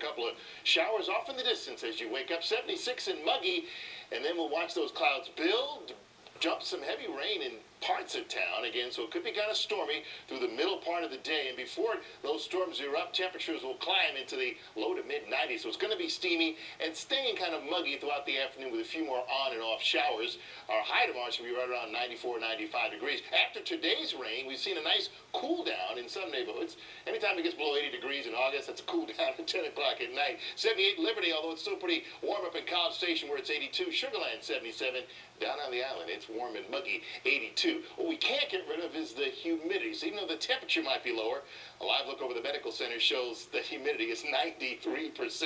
couple of showers off in the distance as you wake up. 76 and muggy, and then we'll watch those clouds build, jump some heavy rain in parts of town again, so it could be kind of stormy through the middle part of the day. And before those storms erupt, temperatures will climb into the low to mid 90s. So it's going to be steamy and staying kind of muggy throughout the afternoon with a few more on and off showers. Our high tomorrow should be right around 94, 95 degrees. After today's rain, we've seen a nice cool down in some neighborhoods. Anytime it gets below 80 degrees in August, that's a cool down at 10 o'clock at night. 78 Liberty, although it's still pretty warm up in College Station where it's 82. Sugarland 77. Down on the island, it's warm and muggy, 82. What we can't get rid of is the humidity. So even though the temperature might be lower, a live look over the medical center shows the humidity is 93%,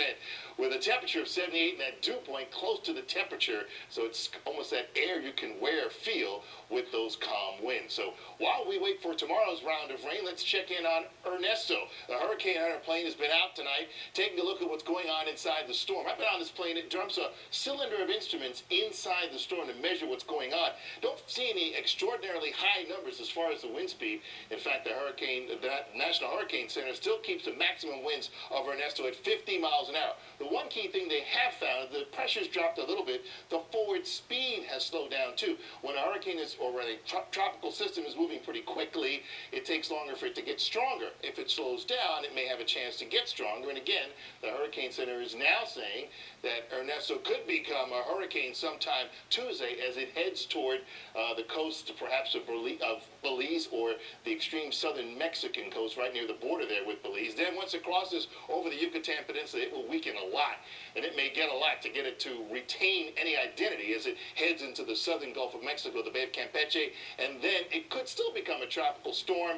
with a temperature of 78 and that dew point close to the temperature. So it's almost that air you can wear feel with those calm winds. So while we wait for tomorrow's round of rain, let's check in on Ernesto. The Hurricane Hunter plane has been out tonight, taking a look at what's going on inside the storm. I've been on this plane. It dumps a cylinder of instruments inside the storm to measure what's going on. Don't see any extraordinarily high numbers as far as the wind speed. In fact, the National Hurricane Center still keeps the maximum winds of Ernesto at 50 miles an hour. The one key thing they have found, the pressure's dropped a little bit. The forward speed has slowed down too. When a hurricane is, or a tropical system is moving pretty quickly, it takes longer for it to get stronger. If it slows down, it may have a chance to get stronger. And again, the Hurricane Center is now saying that Ernesto could become a hurricane sometime Tuesday as it heads toward the coast, perhaps of Belize or the extreme southern Mexican coast right near the border there with Belize. Then once it crosses over the Yucatan Peninsula, it will weaken a lot, and it may get a lot to get it to retain any identity as it heads into the southern Gulf of Mexico, the Bay of Campeche, and then it could still become a tropical storm,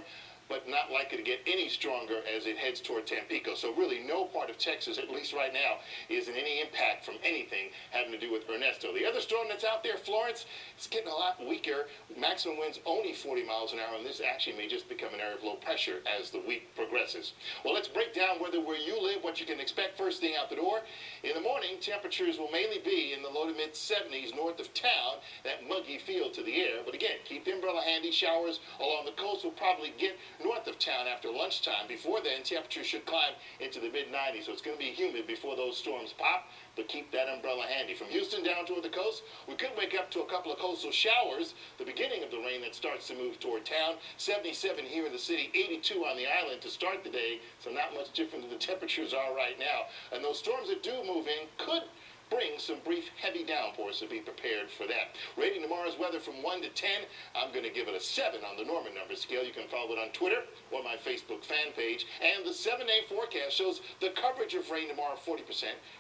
but not likely to get any stronger as it heads toward Tampico. So really no part of Texas, at least right now, is in any impact from anything having to do with Ernesto. The other storm that's out there, Florence, it's getting a lot weaker. Maximum winds only 40 miles an hour, and this actually may just become an area of low pressure as the week progresses. Well, let's break down where you live, what you can expect first thing out the door. In the morning, temperatures will mainly be in the low to mid 70s north of town, that muggy feel to the air. But again, keep the umbrella handy. Showers along the coast will probably get north of town after lunchtime. Before then, temperatures should climb into the mid-90s, so it's going to be humid before those storms pop, but keep that umbrella handy. From Houston down toward the coast, we could wake up to a couple of coastal showers, the beginning of the rain that starts to move toward town. 77 here in the city, 82 on the island to start the day, so not much different than the temperatures are right now. And those storms that do move in could bring some brief heavy downpours, so be prepared for that. Rating tomorrow's weather from 1 to 10, I'm going to give it a 7 on the Norman number scale. You can follow it on Twitter or my Facebook fan page. And the 7-day forecast shows the coverage of rain tomorrow 40%,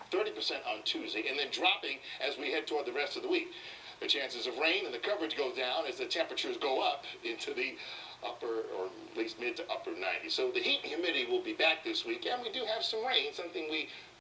30% on Tuesday, and then dropping as we head toward the rest of the week. The chances of rain and the coverage go down as the temperatures go up into the upper, or at least mid to upper 90s. So the heat and humidity will be back this week, and we do have some rain, something we